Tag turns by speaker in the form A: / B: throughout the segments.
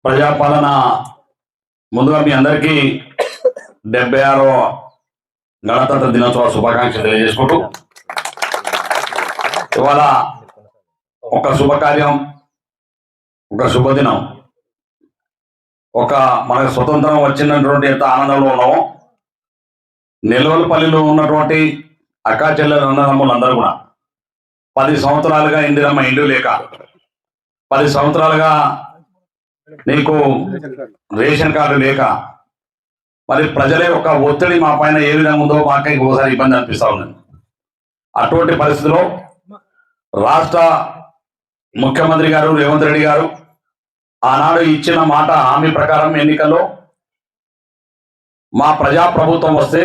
A: ప్రజాపాలన ముందుగా మీ అందరికీ 76వ గణతంత్ర దినోత్సవ శుభాకాంక్షలు తెలియజేసుకుంటూ ఇవాళ ఒక శుభకార్యం, ఒక శుభదినం, మనకు స్వతంత్రం వచ్చినటువంటి ఎంత ఆనందంలో ఉన్నామో నిల్వలపల్లిలో ఉన్నటువంటి అక్కా చెల్లెలు అన్నదమ్ములందరూ కూడా 10 సంవత్సరాలుగా ఇందిరమ్మ ఇండ్లు లేక 10 సంవత్సరాలుగా నీకు రేషన్ కార్డు లేక మరి ప్రజలే ఒక ఒత్తిడి మా పైన ఏ విధంగా ఉందో మాకే ఒకసారి ఇబ్బంది అనిపిస్తా ఉంది. అటువంటి పరిస్థితిలో రాష్ట్ర ముఖ్యమంత్రి గారు రేవంత్ రెడ్డి గారు ఆనాడు ఇచ్చిన మాట హామీ ప్రకారం ఎన్నికల్లో మా ప్రజాప్రభుత్వం వస్తే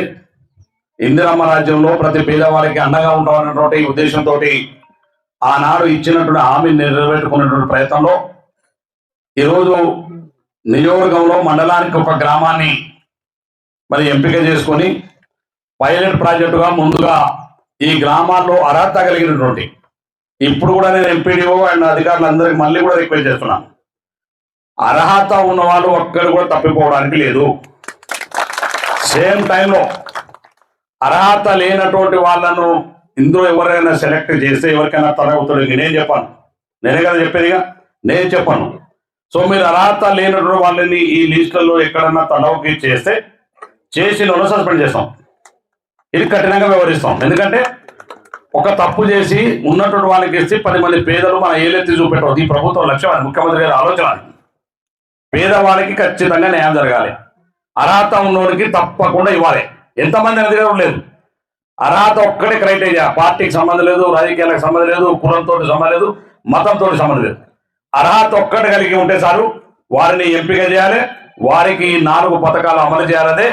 A: ఇందిరమ్మ రాజ్యంలో ప్రతి పేదవారికి అండగా ఉంటామన్నటువంటి ఉద్దేశంతో ఆనాడు ఇచ్చినటువంటి హామీ నెరవేర్చుకున్నటువంటి ప్రయత్నంలో ఈరోజు నియోజకవర్గంలో మండలానికి ఒక గ్రామాన్ని మరి ఎంపిక చేసుకొని పైలట్ ప్రాజెక్టుగా ముందుగా ఈ గ్రామాల్లో అర్హత కలిగినటువంటి ఇప్పుడు కూడా నేను ఎంపీడీఓ అండ్ అధికారులందరికీ మళ్ళీ కూడా రిక్వెస్ట్ చేస్తున్నాను, అర్హత ఉన్న వాళ్ళు ఒక్కరు కూడా తప్పిపోవడానికి లేదు. సేమ్ టైంలో అర్హత లేనటువంటి వాళ్ళను ఇందులో ఎవరైనా సెలెక్ట్ చేస్తే ఎవరికైనా తరగతుడికి నేను చెప్పాను, నేనే కదా చెప్పేదిగా, నేను చెప్పాను. సో మీరు అర్హత లేనటువంటి వాళ్ళని ఈ లిస్టులలో ఎక్కడన్నా తలవుకి చేసి సస్పెండ్ చేస్తాం. ఇది కఠినంగా వ్యవహరిస్తాం. ఎందుకంటే ఒక తప్పు చేసి ఉన్నటువంటి వాళ్ళకి ఇస్తే 10 మంది పేదలు మన ఏలెత్తి చూపెట్టవద్దు. ఈ ప్రభుత్వం లక్ష్యం, ముఖ్యమంత్రి గారి ఆలోచన. పేదవాళ్ళకి ఖచ్చితంగా న్యాయం జరగాలి. అర్హత ఉన్నోడికి తప్పకుండా ఇవ్వాలి. ఎంతమంది అనేది లేదు. అర్హత ఒక్కటే క్రైటీరియా. పార్టీకి సంబంధం లేదు, రాజకీయాలకు సంబంధం లేదు, కులంతో సంబంధం లేదు, మతంతో సంబంధం లేదు. అర్హత ఒక్కటి కలిగి ఉంటే చాలు, వారిని ఎంపిక చేయాలి. వారికి 4 పథకాలు అమలు చేయాలనే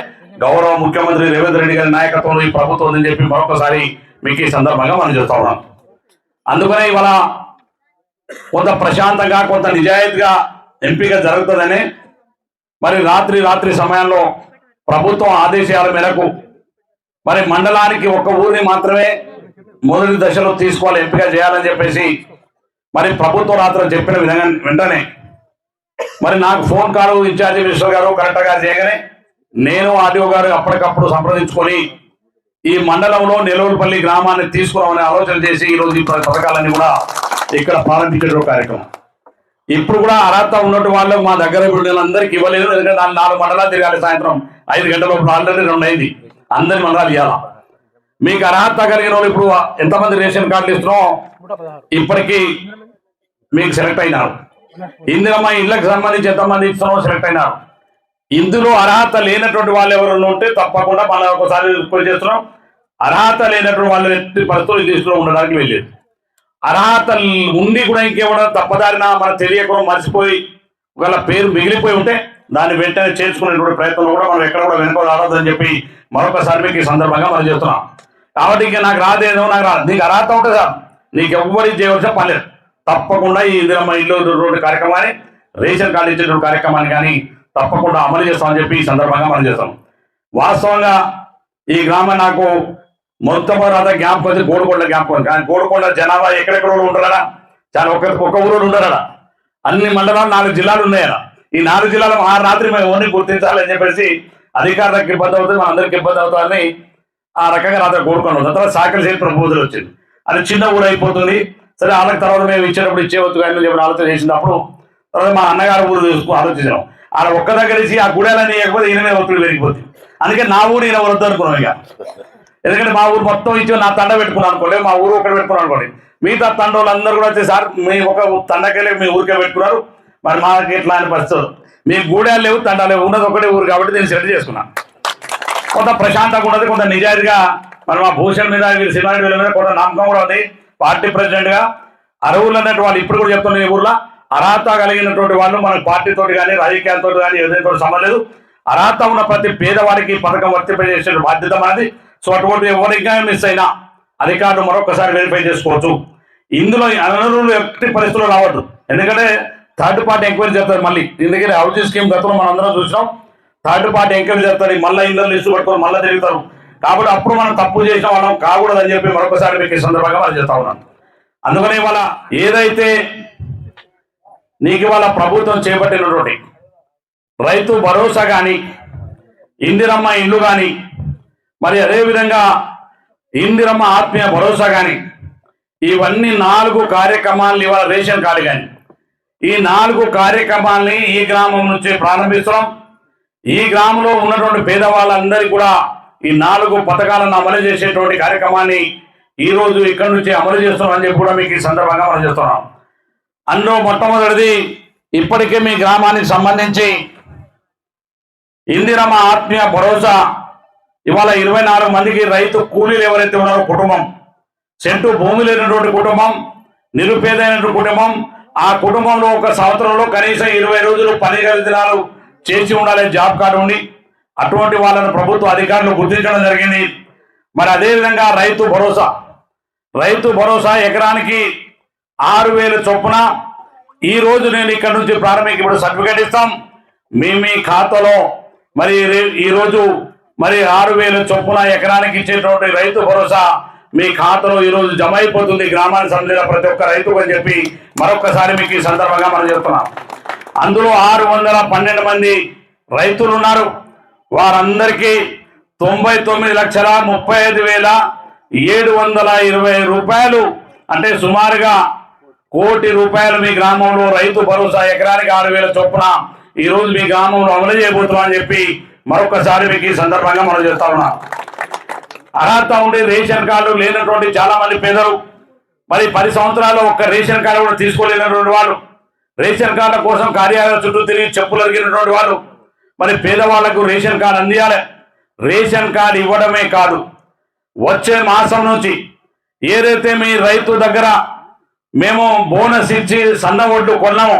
A: గౌరవ ముఖ్యమంత్రి రేవంత్ రెడ్డి గారి నాయకత్వంలో ఈ ప్రభుత్వం ఉందని చెప్పి మరొకసారి మీకు ఈ సందర్భంగా మనం చేస్తా ఉన్నాం. అందుకనే ఇవాళ కొంత ప్రశాంతంగా, కొంత నిజాయితీగా ఎంపిక జరుగుతుందని మరి రాత్రి సమయంలో ప్రభుత్వం ఆదేశాల మేరకు మరి మండలానికి ఒక ఊరిని మాత్రమే మొదటి దశలో తీసుకోవాలి, ఎంపిక చేయాలని చెప్పేసి మరి ప్రభుత్వం రాత్రి చెప్పిన విధంగా వెంటనే మరి నాకు ఫోన్ కాల్ ఇన్ఛార్జి మినిస్టర్ గారు కలెక్టర్ గారు చేయగానే నేను ఆర్డీఓ గారు అప్పటికప్పుడు సంప్రదించుకొని ఈ మండలంలో నిలవలపల్లి గ్రామాన్ని తీసుకురామని ఆలోచన చేసి ఈరోజు ఈ పథకాలన్నీ కూడా ఇక్కడ ప్రారంభించే కార్యక్రమం. ఇప్పుడు కూడా అర్హత ఉన్నట్టు వాళ్ళకు మా దగ్గర అందరికి ఇవ్వలేదు. ఎందుకంటే 4 మండలాలు తిరగాలి. సాయంత్రం 5 గంటల లోపల ఆల్రెడీ 2 అయింది. అందరి మండలాలు ఇవ్వాలా. మీకు అర్హత కలిగిన వాళ్ళు ఇప్పుడు ఎంతమంది రేషన్ కార్డులు ఇస్తున్నాం ఇప్పటికీ మీకు సెలెక్ట్ అయినారు. ఇందిరమ్మ ఇళ్లకు సంబంధించి ఎంతమంది ఇస్తున్నారో సెలెక్ట్ అయినారు. ఇందులో అర్హత లేనటువంటి వాళ్ళు ఎవరైనా ఉంటే తప్పకుండా మనం ఒకసారి రిక్వెస్ట్ చేస్తున్నాం, అర్హత లేనటువంటి వాళ్ళు ఎట్టి పరిస్థితులు లిస్టులో ఉండడానికి వెళ్ళేది. అర్హత ఉండి కూడా ఇంకేమన్నా తప్పదారిన మన తెలియకుండా మర్చిపోయి ఒకవేళ పేరు మిగిలిపోయి ఉంటే దాన్ని వెంటనే చేర్చుకునేటువంటి ప్రయత్నంలో కూడా మనం ఎక్కడ కూడా వెనుక రావద్దని చెప్పి మరొకసారి మీకు ఈ సందర్భంగా మనం చేస్తున్నాం. కాబట్టి ఇంకా నాకు రాదేదో నాకు రాదు, నీకు అర్హత ఉంటుంది సార్, నీకు ఎవ్వరికి చేయవలసిన పని లేదు. తప్పకుండా ఈ ఇందిరమ్మ ఇల్లు కార్యక్రమాన్ని, రేషన్ కార్డు ఇచ్చేటువంటి కార్యక్రమాన్ని కానీ తప్పకుండా అమలు చేస్తామని చెప్పి ఈ సందర్భంగా మనం చేస్తాం. వాస్తవంగా ఈ గ్రామం నాకు మొట్టమొదటి జ్ఞాపకం వచ్చి గోడుకొండ జ్ఞాపకం. కానీ గోడుకొండ జనాభా ఎక్కడెక్కడ ఉంటారా, చాలా ఒక్క ఊరు ఉండరా. అన్ని మండలాలు 4 జిల్లాలు ఉన్నాయా. ఈ 4 జిల్లాలు ఆ రాత్రి మేము ఓన్లీ గుర్తించాలని చెప్పేసి అధికారులకు ఇబ్బంది అవుతుంది, మన అందరికి ఇబ్బంది అవుతుందని ఆ రకంగా రాత్రి గోడుకొండ ఉంది. తర్వాత సాకలి చేసి ప్రపోజల్ వచ్చింది. అది చిన్న ఊరు అయిపోతుంది. సరే వాళ్ళకి తర్వాత మేము ఇచ్చేటప్పుడు ఇచ్చేవచ్చు కానీ చెప్పి ఆలోచన చేసినప్పుడు తర్వాత మా అన్నగారు ఊరు తీసుకుని ఆలోచించాం. ఆడ ఒక్క దగ్గర ఇచ్చి ఆ గుడేలని ఇవ్వకపోతే ఈయన మీద ఒత్తిడి పెరిగిపోతుంది. అందుకే నా ఊరు ఈయన వద్దు అనుకున్నాం. ఇక ఎందుకంటే మా ఊరు మొత్తం ఇచ్చి నా తండ పెట్టుకున్నాను అనుకోండి, మా ఊరు ఒకటి పెట్టుకున్నాను అనుకోండి, మిగతా తండ్రులు అందరూ కూడా వచ్చి సార్ మీ ఒక తండకెళ్ళి మీ ఊరికే పెట్టుకున్నారు, మరి మాకు ఇట్లా అని పరిస్థితి, మీ గూడాలు లేవు తండాలు లేవు, ఉన్నది ఒకటే ఊరు కాబట్టి నేను సెట్ చేసుకున్నాను. కొంత ప్రశాంతంగా ఉన్నది, కొంత నిజాయితీగా మరి మా భూషణ్ మీద శ్రీనారాయణ వీళ్ళ మీద కొంత నమ్మకం కూడా ఉంది. పార్టీ ప్రెసిడెంట్ గా అర్హులు అన్నట్టు వాళ్ళు ఇప్పుడు కూడా చెప్తున్నారు, ఈ ఊర్లో అర్హత కలిగినటువంటి వాళ్ళు మనకు పార్టీతో కానీ రాజకీయాలతో కానీ ఏదైనా సంబంధం లేదు. అర్హత ఉన్న ప్రతి పేదవాడికి పథకం వర్తింపజేసే బాధ్యత మనది. సో అటువంటి ఎవరిగా మిస్ అయినా అధికారులు మరొకసారి వెరిఫై చేసుకోవచ్చు. ఇందులో అనర్హులు ఎట్టి పరిస్థితుల్లో రావద్దు. ఎందుకంటే థర్డ్ పార్టీ ఎంక్వైరీ చేస్తారు. మళ్ళీ ఎందుకంటే హౌసింగ్ స్కీమ్ గతంలో మనం అందరం చూసినాం, థర్డ్ పార్టీ ఎంక్వైరీ చేస్తారు, మళ్ళీ ఇళ్ళ లిస్టు పట్టుకొని మళ్ళీ తిరుగుతారు. కాబట్టి అప్పుడు మనం తప్పు చేసిన వాళ్ళం కాకూడదని చెప్పి మరొకసారి మీకు ఈ సందర్భంగా మనం చేస్తా ఉన్నాను. అందుకని ఇవాళ ఏదైతే నీకు ఇవాళ ప్రభుత్వం చేపట్టినటువంటి రైతు భరోసా కానీ, ఇందిరమ్మ ఇల్లు కానీ, మరి అదేవిధంగా ఇందిరమ్మ ఆత్మీయ భరోసా కానీ, ఇవన్నీ 4 కార్యక్రమాలు ఇవాళ రేషన్ కార్డు కానీ, ఈ 4 కార్యక్రమాల్ని ఈ గ్రామం నుంచి ప్రారంభిస్తున్నాం. ఈ గ్రామంలో ఉన్నటువంటి పేదవాళ్ళందరికీ కూడా ఈ 4 పథకాలను అమలు చేసేటువంటి కార్యక్రమాన్ని ఈ రోజు ఇక్కడ నుంచి అమలు చేస్తున్నామని చెప్పి కూడా మీకు ఈ సందర్భంగా అమలు చేస్తున్నాం. అందులో మొట్టమొదటిది ఇప్పటికే మీ గ్రామానికి సంబంధించి ఇందిరమ్మ ఆత్మీయ భరోసా ఇవాళ 24 మందికి రైతు కూలీలు ఎవరైతే ఉన్నారో కుటుంబం, సెంటు భూమి లేనటువంటి కుటుంబం, నిరుపేదైనటువంటి కుటుంబం, ఆ కుటుంబంలో ఒక సంవత్సరంలో కనీసం 20 రోజులు పని దినాలు చేసి ఉండాలి, జాబ్ కార్డు ఉండి, అటువంటి వాళ్ళను ప్రభుత్వ అధికారులు గుర్తించడం జరిగింది. మరి అదేవిధంగా రైతు భరోసా ఎకరానికి 6,000 చొప్పున ఈ రోజు నేను ఇక్కడ నుంచి ప్రారంభించి ఇప్పుడు సర్టిఫికేట్ ఇస్తాం. మీ ఖాతాలో మరి ఈ రోజు మరి 6,000 చొప్పున ఎకరానికి ఇచ్చేటువంటి రైతు భరోసా మీ ఖాతాలో ఈ రోజు జమ అయిపోతుంది గ్రామానికి సంబంధించిన ప్రతి ఒక్క రైతుకు అని చెప్పి మరొకసారి మీకు ఈ సందర్భంగా మనం చెప్తున్నాం. అందులో 612 మంది రైతులు ఉన్నారు. వారందరికీ 99,35,720 రూపాయలు, అంటే సుమారుగా ₹1,00,00,000 మీ గ్రామంలో రైతు భరోసా ఎకరానికి 6,000 చొప్పున ఈ రోజు మీ గ్రామంలో అమలు చేయబోతున్నామని చెప్పి మరొకసారి మీకు ఈ సందర్భంగా మనం చేస్తా ఉన్నాం. అర్హత ఉండి రేషన్ కార్డు లేనటువంటి చాలా మంది పేదలు, మరి 10 సంవత్సరాలు ఒక్క రేషన్ కార్డు కూడా తీసుకోలేనటువంటి వాళ్ళు, రేషన్ కార్డుల కోసం కార్యాలయాల చుట్టూ తిరిగి చెప్పులు అరిగినటువంటి వాళ్ళు, మరి పేదవాళ్లకు రేషన్ కార్డు అందియాలి. రేషన్ కార్డు ఇవ్వడమే కాదు, వచ్చే మాసం నుంచి ఏదైతే మీ రైతు దగ్గర మేము బోనస్ ఇచ్చి సన్న ఒడ్లు కొన్నామో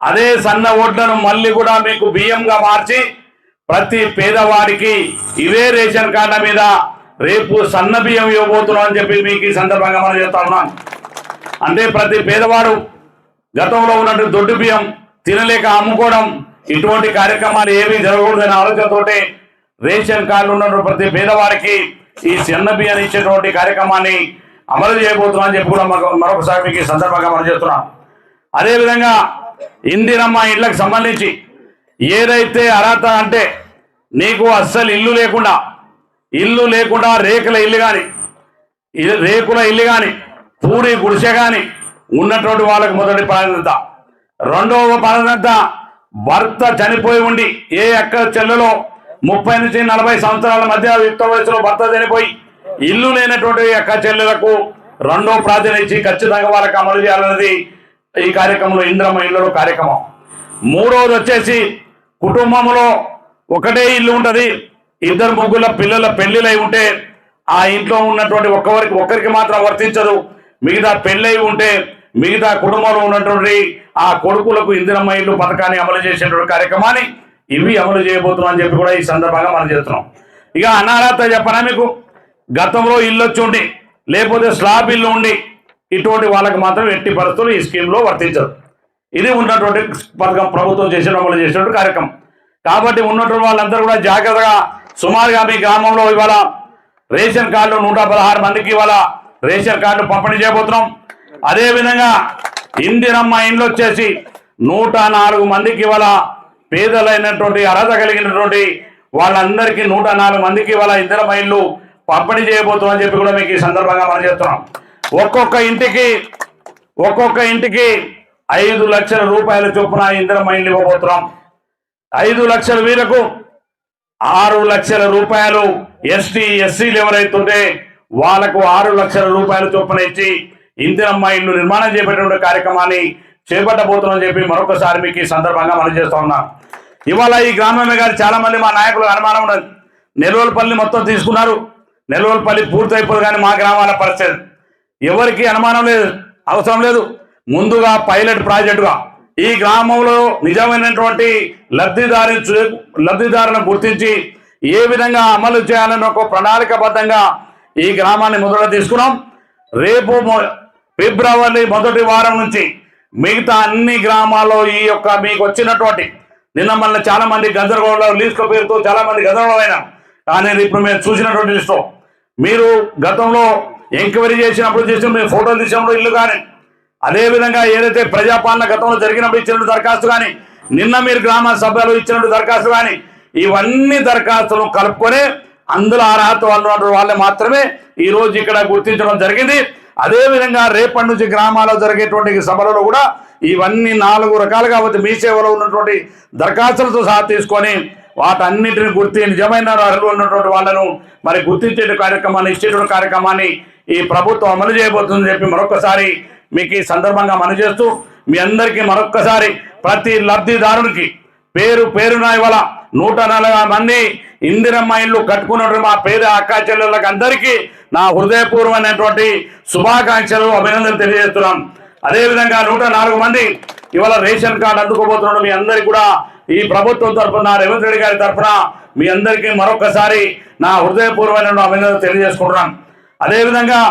A: అదే సన్న ఒడ్లను మళ్ళీ కూడా మీకు బియ్యంగా మార్చి ప్రతి పేదవాడికి ఇవే రేషన్ కార్డుల మీద రేపు సన్న బియ్యం ఇవ్వబోతున్నాం అని చెప్పి మీకు ఈ సందర్భంగా మనం చెప్తా ఉన్నాం. అంటే ప్రతి పేదవాడు గతంలో ఉన్నట్టు దొడ్డు బియ్యం తినలేక అమ్ముకోవడం, ఇటువంటి కార్యక్రమాలు ఏమీ జరగకూడదనే ఆలోచనతోటే రేషన్ కార్డు ఉన్న ప్రతి పేదవాడికి ఈ సన్న బియ్యాన్ని ఇచ్చేటువంటి కార్యక్రమాన్ని అమలు చేయబోతున్నాం అని చెప్పి కూడా మరొకసారి మీకు ఈ సందర్భంగా మనం చేస్తున్నాం. అదేవిధంగా ఇందిరమ్మ ఇళ్లకు సంబంధించి ఏదైతే అర్హత అంటే నీకు అస్సలు ఇల్లు లేకుండా రేకుల ఇల్లు కానీ పూరి గుడిసె కానీ ఉన్నటువంటి వాళ్ళకి మొదటి ప్రాధాన్యత. రెండవ ప్రాధాన్యత భర్త చనిపోయి ఉండి, ఏ అక్క చెల్లెలో 30 నుంచి 40 సంవత్సరాల మధ్య యుక్త వయసులో భర్త చనిపోయి ఇల్లు లేనటువంటి అక్క చెల్లెలకు రెండో ప్రాధాన్యత ఇచ్చి ఖచ్చితంగా వాళ్ళకి అమలు చేయాలన్నది ఈ కార్యక్రమంలో ఇందిరమ్మ ఇళ్ళలో కార్యక్రమం. మూడవది వచ్చేసి కుటుంబంలో ఒకటే ఇల్లు ఉంటుంది, 2-3 పిల్లల పెళ్లిలై ఉంటే ఆ ఇంట్లో ఉన్నటువంటి ఒక్కరికి మాత్రం వర్తించదు. మిగతా పెళ్ళై ఉంటే మిగతా కుటుంబంలో ఉన్నటువంటి ఆ కొడుకులకు ఇందిరమ్మ ఇల్లు పథకాన్ని అమలు చేసేటువంటి కార్యక్రమాన్ని ఇవి అమలు చేయబోతున్నాం అని చెప్పి కూడా ఈ సందర్భంగా మనం చేస్తున్నాం. ఇక అనార్హత చెప్పనా మీకు, గతంలో ఇల్లు వచ్చి ఉండి లేకపోతే స్లాబ్ ఇల్లు ఉండి ఇటువంటి వాళ్ళకి మాత్రం ఎట్టి పరిస్థితులు ఈ స్కీమ్లో వర్తించదు. ఇది ఉన్నటువంటి పథకం, ప్రభుత్వం అమలు చేసేటువంటి కార్యక్రమం. కాబట్టి ఉన్నటువంటి వాళ్ళందరూ కూడా జాగ్రత్తగా సుమారుగా మీ గ్రామంలో ఇవాళ రేషన్ కార్డు 116 మందికి ఇవాళ రేషన్ కార్డు పంపిణీ చేయబోతున్నాం. అదేవిధంగా ఇందిరమ్మ ఇండ్లు వచ్చేసి 104 మందికి ఇవాళ పేదలైనటువంటి అర్హత కలిగినటువంటి వాళ్ళందరికీ 104 మందికి ఇవాళ ఇందిరమ్మ ఇల్లు పంపిణీ చేయబోతున్నాం అని చెప్పి కూడా మీకు ఈ సందర్భంగా మనం చేస్తున్నాం. ఒక్కొక్క ఇంటికి 5 లక్షల రూపాయల చొప్పున ఇందిరమ్మ ఇల్లు ఇవ్వబోతున్నాం. 5 లక్షల వీరకు 6 లక్షల రూపాయలు ఎస్సీలు ఎవరైతుంటే వాళ్ళకు 6 లక్షల రూపాయల చొప్పున ఇచ్చి ఇందిరమ్మ ఇల్లు నిర్మాణం చేపట్టే కార్యక్రమాన్ని చేపట్టబోతున్నామని చెప్పి మరొకసారి మీకు ఈ సందర్భంగా మనం చేస్తూ ఉన్నాం. ఇవాళ ఈ గ్రామమే గారు చాలా మంది మా నాయకులు అనుమానం ఉండదు, నెలవలపల్లి మొత్తం తీసుకున్నారు, నెలవలపల్లి పూర్తయిపోదు, కానీ మా గ్రామాల పరిస్థితి ఎవరికి అనుమానం లేదు, అవసరం లేదు. ముందుగా పైలట్ ప్రాజెక్టుగా ఈ గ్రామంలో నిజమైనటువంటి లబ్ధిదారులను గుర్తించి ఏ విధంగా అమలు చేయాలని ఒక ప్రణాళికబద్ధంగా ఈ గ్రామాన్ని మొదట తీసుకున్నాం. రేపు ఫిబ్రవరి మొదటి వారం నుంచి మిగతా అన్ని గ్రామాల్లో ఈ యొక్క మీకు వచ్చినటువంటి నిన్న మళ్ళీ చాలా మంది గందరగోళంలో లీస్ట్ల పేరుతో చాలా మంది గందరగోళం అయినా, కానీ ఇప్పుడు మేము చూసినటువంటి లిస్టు మీరు గతంలో ఎంక్వైరీ చేసినప్పుడు మేము ఫోటోలు తీసినప్పుడు ఇల్లు కానీ, అదేవిధంగా ఏదైతే ప్రజాపాలన గతంలో జరిగినప్పుడు ఇచ్చిన దరఖాస్తు కానీ నిన్న మీరు గ్రామ సభలో ఇచ్చినట్టు దరఖాస్తు కానీ ఇవన్నీ దరఖాస్తులను కలుపుకొని అందులో అర్హత వాళ్ళే మాత్రమే ఈ రోజు ఇక్కడ గుర్తించడం జరిగింది. అదేవిధంగా రేపటి నుంచి గ్రామాల్లో జరిగేటువంటి సభలలో కూడా ఇవన్నీ 4 రకాలుగా మీ సేవలో ఉన్నటువంటి దరఖాస్తులతో సహా తీసుకొని వాటన్నిటిని నిజమైన అర్హులు ఉన్నటువంటి వాళ్ళను మరి గుర్తించే కార్యక్రమాన్ని ఇచ్చేటువంటి కార్యక్రమాన్ని ఈ ప్రభుత్వం అమలు చేయబోతుందని చెప్పి మరొకసారి మీకు ఈ సందర్భంగా మనవి చేస్తూ మీ అందరికీ మరొక్కసారి ప్రతి లబ్ధిదారునికి పేరున ఇవాళ 140 మంది ఇందిరమ్మ ఇల్లు కట్టుకున్నటువంటి మా పేద అక్కా చెల్లెళ్ళకి అందరికీ నా హృదయపూర్వమైనటువంటి శుభాకాంక్షలు అభినందనలు తెలియజేస్తున్నాం. అదేవిధంగా 104 మంది ఇవాళ రేషన్ కార్డు అందుకోబోతున్నాడు. మీ అందరికీ కూడా ఈ ప్రభుత్వం తరఫున రేవంత్ రెడ్డి గారి తరఫున మీ అందరికీ మరొకసారి నా హృదయపూర్వమైన అభినందనలు తెలియజేసుకుంటున్నాం. అదేవిధంగా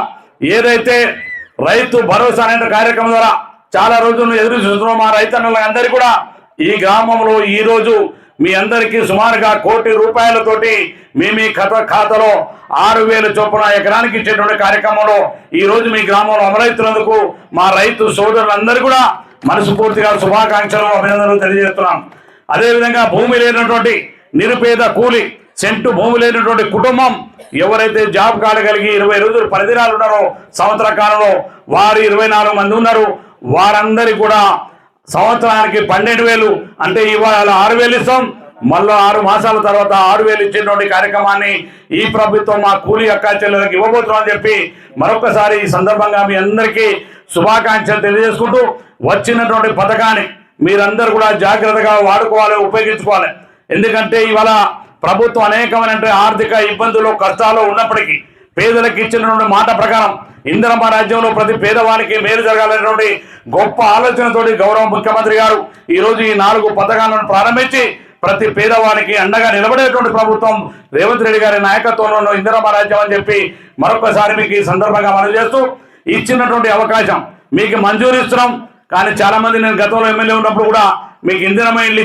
A: ఏదైతే రైతు భరోసా అనే కార్యక్రమం ద్వారా చాలా రోజులు ఎదురు చూస్తున్నాం మా రైతన్నలందరికీ కూడా ఈ గ్రామంలో ఈ రోజు మీ అందరికీ సుమారుగా 1 కోటి రూపాయలతోటి మీ ఖాతాలో 6,000 చొప్పున ఎకరానికి ఇచ్చేటువంటి కార్యక్రమంలో ఈ రోజు మీ గ్రామంలో అమలవుతున్నందుకు మా రైతు సోదరులందరూ కూడా మనస్ఫూర్తిగా శుభాకాంక్షలు అభినందనలు తెలియజేస్తున్నాం. అదేవిధంగా భూమి లేనటువంటి నిరుపేద కూలి సెంటు భూమి లేనటువంటి కుటుంబం ఎవరైతే జాబ్ కార్డు కలిగి 20 రోజులు 10 దినాలు ఉన్నారో సంవత్సర కాలంలో వారు 24 మంది ఉన్నారు. వారందరికీ కూడా సంవత్సరానికి 12,000 అంటే ఇవాళ 6,000 ఇస్తాం. మళ్ళీ 6 మాసాల తర్వాత 6,000 ఇచ్చేటువంటి కార్యక్రమాన్ని ఈ ప్రభుత్వం మా కూలీ అక్కా చెల్లెలకు ఇవ్వబోతున్నామని చెప్పి మరొకసారి ఈ సందర్భంగా మీ అందరికీ శుభాకాంక్షలు తెలియజేసుకుంటూ వచ్చినటువంటి పథకాన్ని మీరందరూ కూడా జాగ్రత్తగా వాడుకోవాలి, ఉపయోగించుకోవాలి. ఎందుకంటే ఇవాళ ప్రభుత్వం అనేకమైన ఆర్థిక ఇబ్బందులు కష్టాలు ఉన్నప్పటికీ పేదలకు ఇచ్చినటువంటి మాట ప్రకారం ఇందిరమ్మ రాజ్యంలో ప్రతి పేదవానికి మేలు జరగాలనేటువంటి గొప్ప ఆలోచనతోటి గౌరవ ముఖ్యమంత్రి గారు ఈరోజు ఈ 4 పథకాలను ప్రారంభించి ప్రతి పేదవానికి అండగా నిలబడేటువంటి ప్రభుత్వం రేవంత్ రెడ్డి గారి నాయకత్వంలో ఇందిరమ్మ రాజ్యం అని చెప్పి మరొకసారి మీకు ఈ సందర్భంగా మనవి చేస్తూ ఇచ్చినటువంటి అవకాశం మీకు మంజూరు ఇస్తున్నాం. కానీ చాలా మంది నేను గతంలో ఎమ్మెల్యే ఉన్నప్పుడు కూడా మీకు ఇందిరమ్మ ఇల్లు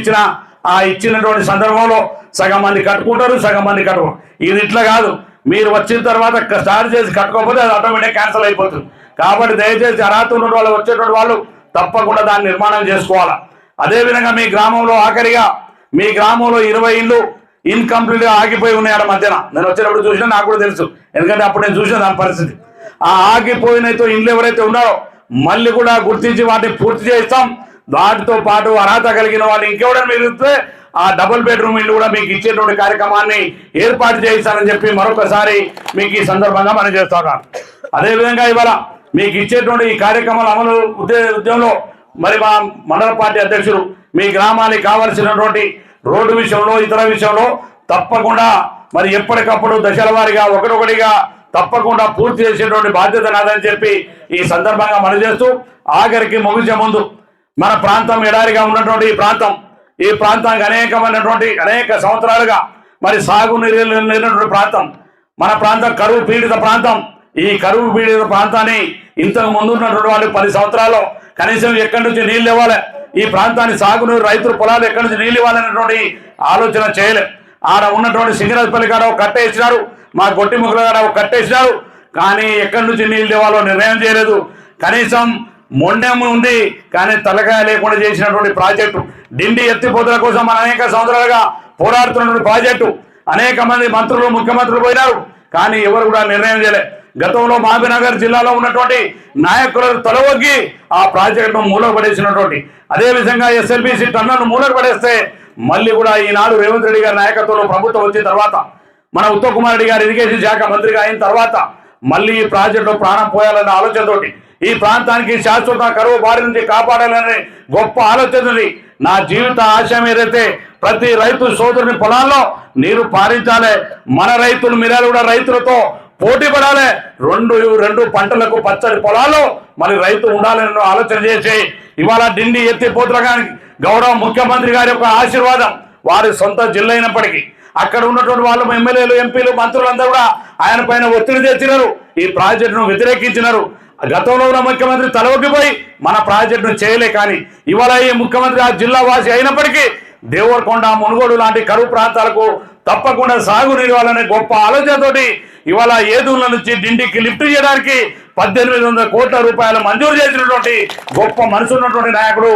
A: ఇచ్చినటువంటి సందర్భంలో సగం మంది కట్టుకుంటారు, సగం మంది కట్టుకోరు. ఇది ఇట్లా కాదు. మీరు వచ్చిన తర్వాత స్టార్ట్ చేసి కట్టుకోకపోతే అది ఆటోమేటిక్ క్యాన్సిల్ అయిపోతుంది. కాబట్టి దయచేసి అర్హత ఉన్న వాళ్ళు వచ్చేటువంటి వాళ్ళు తప్పకుండా దాన్ని నిర్మాణం చేసుకోవాలి. అదేవిధంగా మీ గ్రామంలో ఆఖరిగా మీ గ్రామంలో 20 ఇళ్ళు ఇన్కంప్లీట్గా ఆగిపోయి ఉన్నాయి మధ్యన. నేను వచ్చేటప్పుడు చూసినా నాకు కూడా తెలుసు, ఎందుకంటే అప్పుడు నేను చూసిన దాని పరిస్థితి. ఆ ఆగిపోయినతో ఇండ్లు ఎవరైతే ఉన్నారో మళ్ళీ కూడా గుర్తించి వాటిని పూర్తి చేస్తాం. వాటితో పాటు అర్హత కలిగిన వాళ్ళు ఇంకెవరైనా మిగిలితే ఆ డబుల్ బెడ్రూమ్ ఇల్లు కూడా మీకు ఇచ్చేటువంటి కార్యక్రమాన్ని ఏర్పాటు చేయిస్తానని చెప్పి మరొకసారి మీకు ఈ సందర్భంగా మనం చేస్తున్నాం. అదేవిధంగా ఇవాళ మీకు ఇచ్చేటువంటి ఈ కార్యక్రమాల అమలు ఉద్యమంలో మరి మా మండల పార్టీ అధ్యక్షులు మీ గ్రామానికి కావలసినటువంటి రోడ్డు విషయంలో ఇతర విషయంలో తప్పకుండా మరి ఎప్పటికప్పుడు దశల వారీగా ఒకటొకటిగా తప్పకుండా పూర్తి చేసేటువంటి బాధ్యత నాదని చెప్పి ఈ సందర్భంగా మనం చేస్తూ ఆఖరికి ముగించే ముందు మన ప్రాంతం ఎడారిగా ఉన్నటువంటి ఈ ప్రాంతానికి అనేక సంవత్సరాలుగా మరి సాగునీరు లేనటువంటి ప్రాంతం మన ప్రాంతం కరువు పీడిత ప్రాంతం. ఈ కరువు పీడిత ప్రాంతాన్ని ఇంతకు ముందు ఉన్నటువంటి వాళ్ళు 10 సంవత్సరాల్లో కనీసం ఎక్కడి నుంచి నీళ్ళు ఇవ్వాలి, ఈ ప్రాంతాన్ని సాగునీరు రైతుల పొలాలు ఎక్కడి నుంచి నీళ్ళు ఇవ్వాలనేటువంటి ఆలోచన చేయలేదు. ఆడ ఉన్నటువంటి సింగరాజపల్లి కాడ ఒక కట్టేసినారు, మా గొట్టిముఖుల కాడ ఒక కట్టేసినారు. కానీ ఎక్కడి నుంచి నీళ్ళు ఇవ్వాలో నిర్ణయం చేయలేదు. కనీసం మొండెం ఉంది కానీ తలకాయ లేకుండా చేసినటువంటి ప్రాజెక్టు డిండి ఎత్తిపోతుల కోసం మన అనేక సంవత్సరాలుగా పోరాడుతున్నటువంటి ప్రాజెక్టు. అనేక మంది మంత్రులు ముఖ్యమంత్రులు పోయినారు కానీ ఎవరు కూడా నిర్ణయం చేయలేదు. గతంలో మహబూబ్నగర్ జిల్లాలో ఉన్నటువంటి నాయకులను తొలవగ్గి ఆ ప్రాజెక్టును మూలకు పడేసినటువంటి అదేవిధంగా ఎస్ఎల్బిసి టన్నులను మూలకు పడేస్తే మళ్ళీ కూడా ఈనాడు రేవంత్ రెడ్డి గారి నాయకత్వంలో ప్రభుత్వం వచ్చిన తర్వాత మన ఉత్తమ్ కుమార్ రెడ్డి గారు ఇరిగేషన్ శాఖ మంత్రిగా అయిన తర్వాత మళ్ళీ ఈ ప్రాజెక్టులో ప్రాణం పోయాలన్న ఆలోచనతోటి ఈ ప్రాంతానికి శాశ్వత కరువు బారి నుంచి కాపాడాలనే గొప్ప ఆలోచనది. నా జీవిత ఆశయం ఏదైతే ప్రతి రైతు సోదరుని పొలాల్లో నీరు పారించాలి, మన రైతులు మీరాలు కూడా రైతులతో పోటీ పడాలి, రెండు పంటలకు పచ్చడి పొలాల్లో మరి రైతు ఉండాలని ఆలోచన చేసి ఇవాళ డిండి ఎత్తిపోతులగానికి గౌరవ ముఖ్యమంత్రి గారి యొక్క ఆశీర్వాదం వారి సొంత జిల్లా అయినప్పటికీ అక్కడ ఉన్నటువంటి వాళ్ళు ఎమ్మెల్యేలు ఎంపీలు మంత్రులందరూ కూడా ఆయన పైన ఒత్తిడి తెచ్చినారు, ఈ ప్రాజెక్టును వ్యతిరేకించినారు. గతంలో ఉన్న ముఖ్యమంత్రి తలవొగ్గిపోయి మన ప్రాజెక్టును చేయలే. కానీ ఇవాళ ఈ ముఖ్యమంత్రి ఆ జిల్లా వాసి అయినప్పటికీ దేవరకొండ మునుగోడు లాంటి కరువు ప్రాంతాలకు తప్పకుండా సాగునీరు ఇవ్వాలనే గొప్ప ఆలోచనతోటి ఇవాళ ఏదూళ్ళ నుంచి డిండికి లిఫ్ట్ చేయడానికి 1800 కోట్ల రూపాయలు మంజూరు చేసినటువంటి గొప్ప మనసు ఉన్నటువంటి నాయకుడు,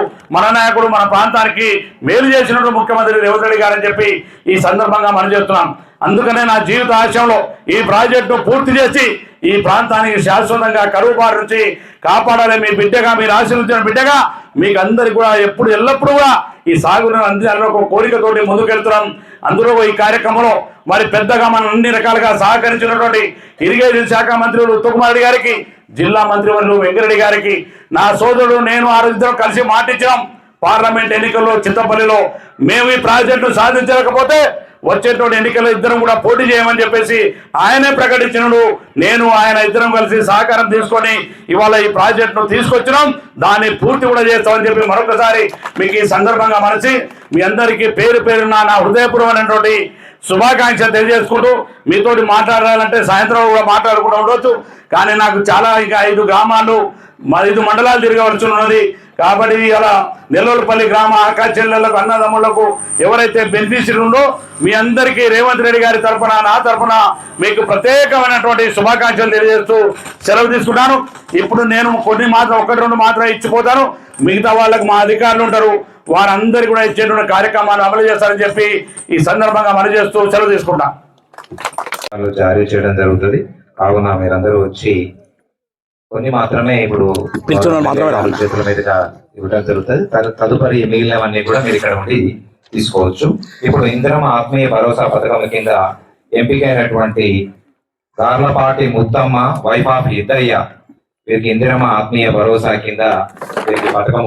A: మన ప్రాంతానికి మేలు చేసినటువంటి ముఖ్యమంత్రి రేవంత్ రెడ్డి గారని చెప్పి ఈ సందర్భంగా మనం చేస్తున్నాం. అందుకనే నా జీవిత ఆశయంలో ఈ ప్రాజెక్టు పూర్తి చేసి ఈ ప్రాంతానికి శాశ్వతంగా కరువు బారి నుంచి కాపాడాలి. మీ బిడ్డగా, మీరు ఆశీర్వదించిన బిడ్డగా మీకు అందరికి కూడా ఎల్లప్పుడూ కూడా ఈ సాగును అందించాలని ఒక కోరికతోటి ముందుకెళ్తున్నాం. అందులో ఈ కార్యక్రమంలో మరి పెద్దగా మనం అన్ని రకాలుగా సహకరించినటువంటి ఇరిగేషన్ శాఖ మంత్రులు ఉత్తమ్ రెడ్డి గారికి, జిల్లా మంత్రివర్యులు వెంకరెడ్డి గారికి, నా సోదరుడు నేను ఇద్దరం కలిసి మాటిచ్చాం. పార్లమెంట్ ఎన్నికల్లో చింతపల్లిలో మేము ఈ ప్రాజెక్టు సాధించలేకపోతే వచ్చేటువంటి ఎన్నికల్లో ఇద్దరం కూడా పోటీ చేయమని చెప్పేసి ఆయనే ప్రకటించినడు. నేను ఆయన ఇద్దరం కలిసి సహకారం తీసుకొని ఇవాళ ఈ ప్రాజెక్టును తీసుకొచ్చినాం. దాన్ని పూర్తి కూడా చేస్తామని చెప్పి మరొకసారి మీకు ఈ సందర్భంగా మనసి మీ అందరికీ పేరు పేరున నా హృదయపూర్వమైనటువంటి శుభాకాంక్షలు తెలియజేసుకుంటూ మీతోటి మాట్లాడాలంటే సాయంత్రం కూడా మాట్లాడుకుంటూ ఉండొచ్చు. కానీ నాకు చాలా ఇంకా 5 గ్రామాలు 5 మండలాలు తిరగవలసి ఉన్నది. కాబట్టి ఇలా నెల్లూరుపల్లి గ్రామ అక్క చెల్లెళ్లకు, అన్నదమ్ములకు ఎవరైతే బెనిఫిషియరీ ఉందో మీ అందరికీ రేవంత్ రెడ్డి గారి తరఫున, నా తరఫున మీకు ప్రత్యేకమైనటువంటి శుభాకాంక్షలు తెలియజేస్తూ సెలవు తీసుకుంటాను. ఇప్పుడు నేను కొన్ని మాత్రం 1-2 మాత్రం ఇచ్చిపోతాను. మిగతా వాళ్ళకు మా అధికారులు ఉంటారు, వారందరూ కూడా ఇచ్చేటువంటి కార్యక్రమాలు అమలు చేస్తారని చెప్పి ఈ సందర్భంగా మనం చేస్తూ సెలవు తీసుకుంటాం.
B: జారీ చేయడం జరుగుతుంది. కావున మీరందరూ వచ్చి కొన్ని మాత్రమే ఇప్పుడు చేతుల మీదుగా ఇవ్వడం జరుగుతుంది. తదుపరి మిగిలినవన్నీ కూడా మీరు ఇక్కడ ఉండి తీసుకోవచ్చు. ఇప్పుడు ఇందిరమ్మ ఆత్మీయ భరోసా పథకం కింద ఎంపికైనటువంటి గార్లపాటి ముత్తమ్మ, వైఫ్ ఆఫ్ ఇద్దయ్య, వీరికి ఇందిరమ్మ ఆత్మీయ భరోసా కింద వీరికి పథకం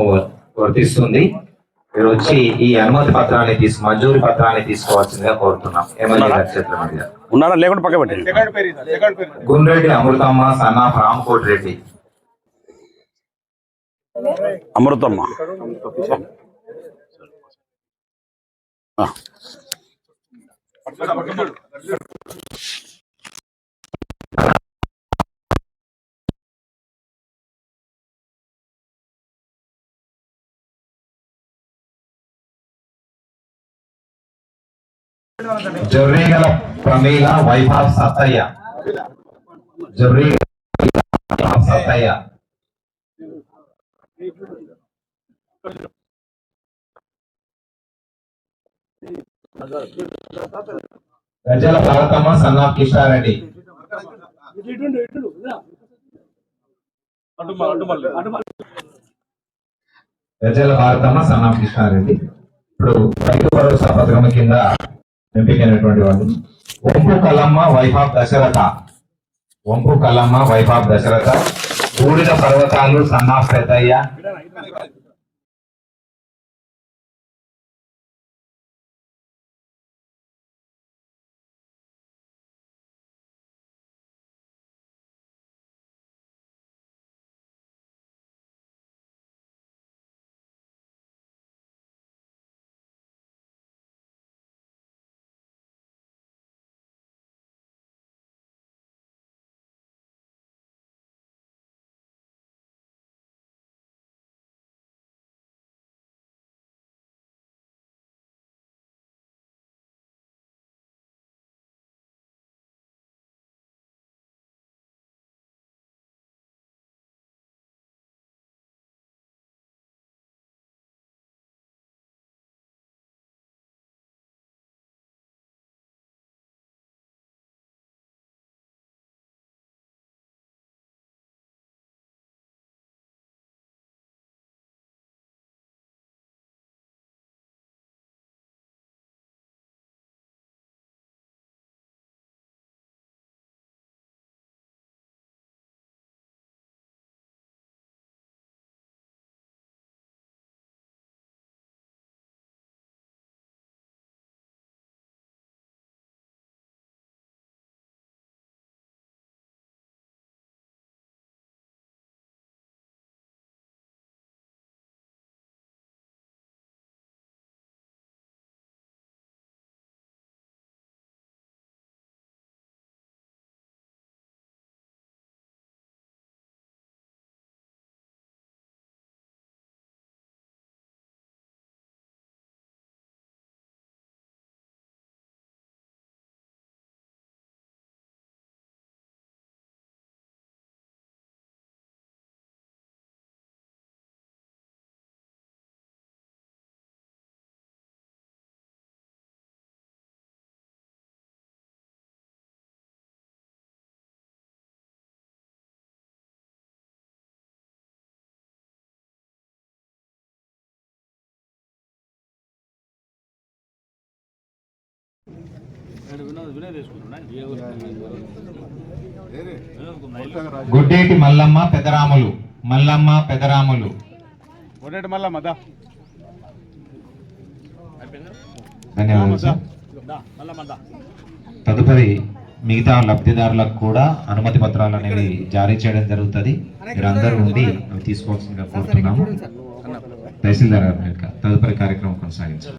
B: వర్తిస్తుంది. మీరు వచ్చి ఈ అనుమతి పత్రాన్ని మంజూరి పత్రాన్ని తీసుకోవాల్సిందిగా కోరుతున్నాం. ఎమ్మెల్యే గారి చేతుల మీదుగా
A: ఉన్నారా లేకుండా పక్క పెట్టండి.
B: Gundreddy Amruthamma, son of Ramkot Reddy.
A: Amruthamma
B: Jorregala Pramila, wife of Sattaiah. Jorregala Sattaiah. Gajala Bharatamma, son of Kishareddy. Gajala Bharatamma, son of Kishareddy. ఇప్పుడు రైతు భరోసా పథకం కింద ఎంపికైనటువంటి వాళ్ళు వంపు కల్లమ్మ, వైఫ్ ఆఫ్ దశరథ. వంపు కల్లమ్మ, వైఫ్ ఆఫ్ దశరథ. బూడిద పర్వతాలు, సన్ ఆఫ్ పెద్దయ్య.
C: గుడ్డేటి మల్లమ్మ పెదరాములు, మల్లమ్మ పెదరాములు. ధన్యవాదాలు సార్. తదుపరి మిగతా లబ్ధిదారులకు కూడా అనుమతి పత్రాలు అనేవి జారీ చేయడం జరుగుతుంది. మీరు అందరూ ఉండి అవి తీసుకోవాల్సిందిగా కోరుతున్నాము. తహసీల్దార్ గారు తదుపరి కార్యక్రమం కొనసాగించారు.